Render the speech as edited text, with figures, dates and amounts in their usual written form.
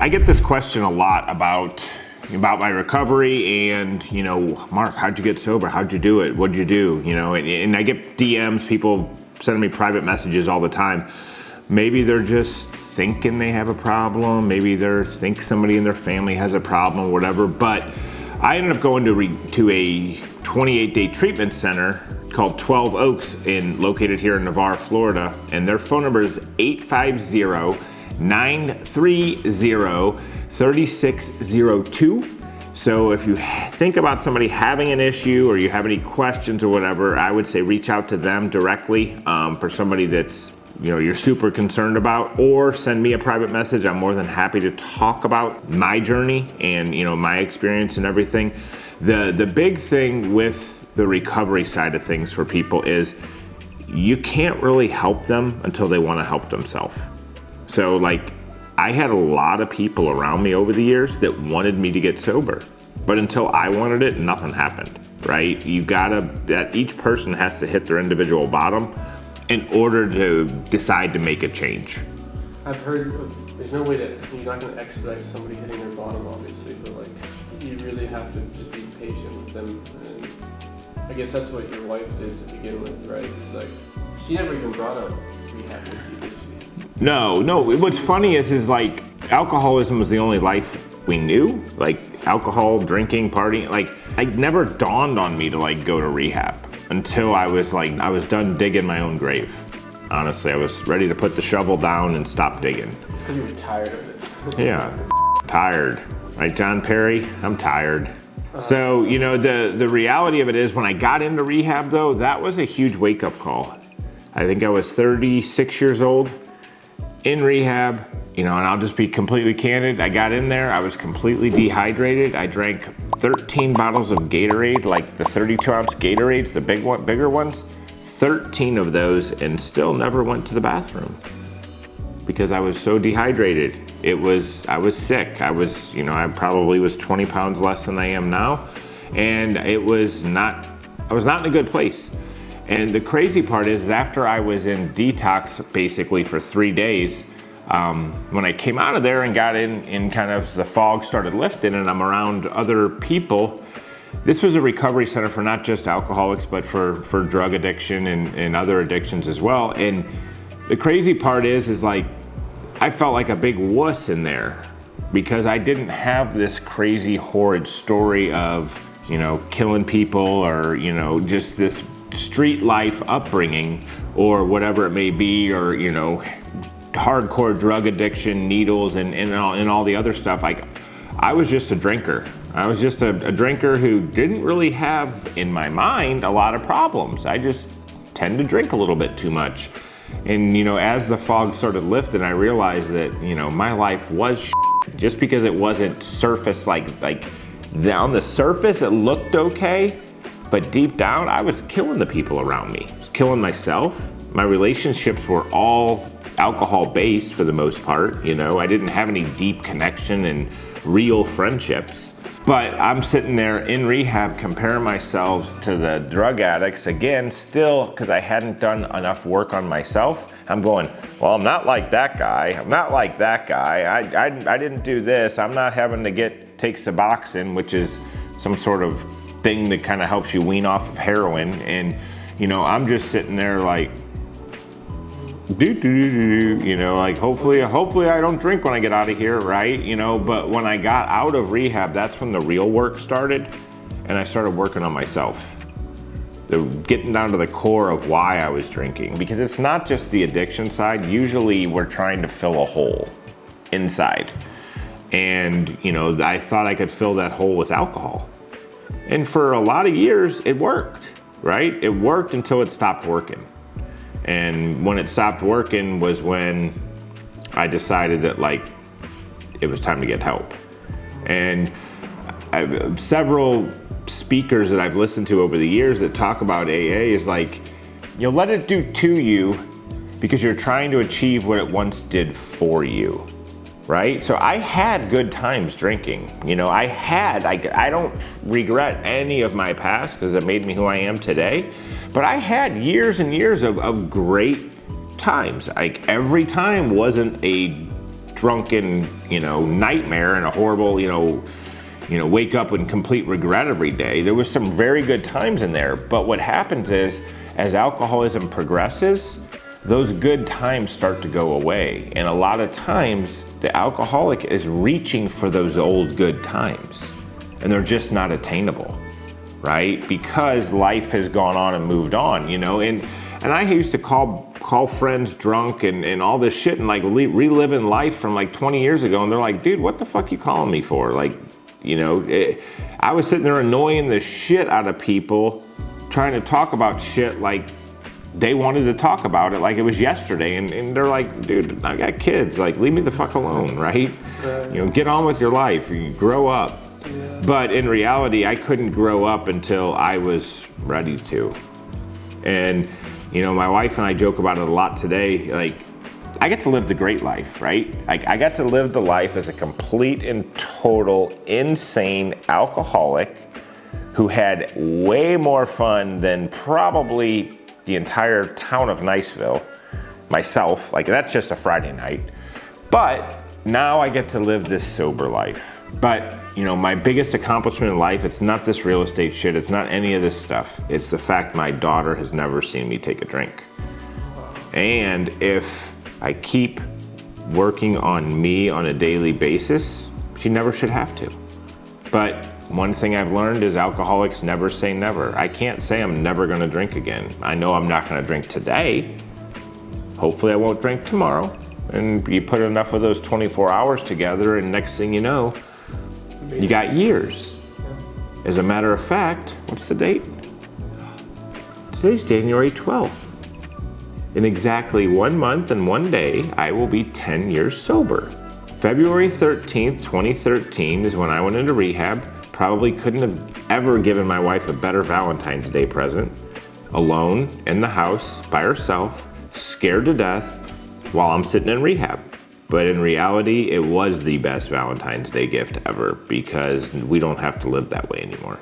I get this question a lot about my recovery and, Mark, how'd you get sober? How'd you do it? What'd you do? And I get DMs, people sending me private messages all the time. Maybe they're just thinking they have a problem. Maybe they think somebody in their family has a problem or whatever. But I ended up going to a 28-day treatment center called 12 Oaks located here in Navarre, Florida. And their phone number is 850-930-3602. So if you think about somebody having an issue or you have any questions or whatever, I would say reach out to them directly for somebody that's you're super concerned about, or send me a private message. I'm more than happy to talk about my journey and my experience and everything. The big thing with the recovery side of things for people is you can't really help them until they want to help themselves. So I had a lot of people around me over the years that wanted me to get sober, but until I wanted it, nothing happened, right? Each person has to hit their individual bottom in order to decide to make a change. I've heard there's no way you're not going to expedite somebody hitting their bottom, obviously, but you really have to just be patient with them. And I guess that's what your wife did to begin with, right? It's she never even brought up rehab with you, did she? No. What's funny is alcoholism was the only life we knew. Alcohol, drinking, partying. It never dawned on me to go to rehab until I was done digging my own grave. Honestly, I was ready to put the shovel down and stop digging. It's because you were tired of it. Yeah, tired. Right, John Perry? I'm tired. So, the reality of it is when I got into rehab though, that was a huge wake-up call. I think I was 36 years old in rehab, and I'll just be completely candid. I got in there, I was completely dehydrated. I drank 13 bottles of Gatorade, the 32-ounce Gatorades, the bigger ones. 13 of those, and still never went to the bathroom because I was so dehydrated. I was sick. I probably was 20 pounds less than I am now, and I was not in a good place. And the crazy part is after I was in detox basically for 3 days, when I came out of there and got in kind of the fog started lifting and I'm around other people, this was a recovery center for not just alcoholics, but for drug addiction and other addictions as well. And the crazy part is I felt like a big wuss in there because I didn't have this crazy horrid story of, killing people or, just this street life upbringing or whatever it may be, or, hardcore drug addiction, needles and all the other stuff. I was just a drinker. I was just a drinker who didn't really have, in my mind, a lot of problems. I just tend to drink a little bit too much. And, as the fog started lifting, I realized that, my life was just because it wasn't surface on the surface, it looked okay. But deep down, I was killing the people around me. I was killing myself. My relationships were all alcohol-based for the most part. I didn't have any deep connection and real friendships. But I'm sitting there in rehab comparing myself to the drug addicts again, still, because I hadn't done enough work on myself. I'm going, well, I'm not like that guy. I'm not like that guy. I didn't do this. I'm not having to take Suboxone, which is some sort of thing that kind of helps you wean off of heroin. And, I'm just sitting there hopefully I don't drink when I get out of here, right? But when I got out of rehab, that's when the real work started, and I started working on myself. Getting down to the core of why I was drinking, because it's not just the addiction side. Usually we're trying to fill a hole inside. And, I thought I could fill that hole with alcohol. And for a lot of years, it worked, right? It worked until it stopped working. And when it stopped working was when I decided that it was time to get help. And several speakers that I've listened to over the years that talk about AA is let it do to you because you're trying to achieve what it once did for you, right? So I had good times drinking. I don't regret any of my past because it made me who I am today. But I had years and years of great times. Every time wasn't a drunken, nightmare and a horrible, wake up in complete regret every day. There was some very good times in there, but what happens is, as alcoholism progresses, those good times start to go away. And a lot of times, the alcoholic is reaching for those old good times, and they're just not attainable, right? Because life has gone on and moved on, and I used to call friends drunk and all this shit and like reliving life from like 20 years ago, and they're like, dude, what the fuck you calling me for? Like, I was sitting there annoying the shit out of people, trying to talk about shit like they wanted to talk about it like it was yesterday, and they're like, dude, I got kids, like leave me the fuck alone, right? Get on with your life, you grow up. Yeah. But in reality, I couldn't grow up until I was ready to. And my wife and I joke about it a lot today, like I get to live the great life, right? I got to live the life as a complete and total insane alcoholic who had way more fun than probably the entire town of Niceville, myself. Like that's just a Friday night. But now I get to live this sober life. But my biggest accomplishment in life, it's not this real estate shit, it's not any of this stuff. It's the fact my daughter has never seen me take a drink. And if I keep working on me on a daily basis, she never should have to. But one thing I've learned is alcoholics never say never. I can't say I'm never gonna drink again. I know I'm not gonna drink today. Hopefully I won't drink tomorrow. And you put enough of those 24 hours together, and next thing you know, you got years. As a matter of fact, what's the date? Today's January 12th. In exactly 1 month and 1 day, I will be 10 years sober. February 13th, 2013 is when I went into rehab. Probably couldn't have ever given my wife a better Valentine's Day present. Alone, in the house, by herself, scared to death, while I'm sitting in rehab. But in reality, it was the best Valentine's Day gift ever, because we don't have to live that way anymore.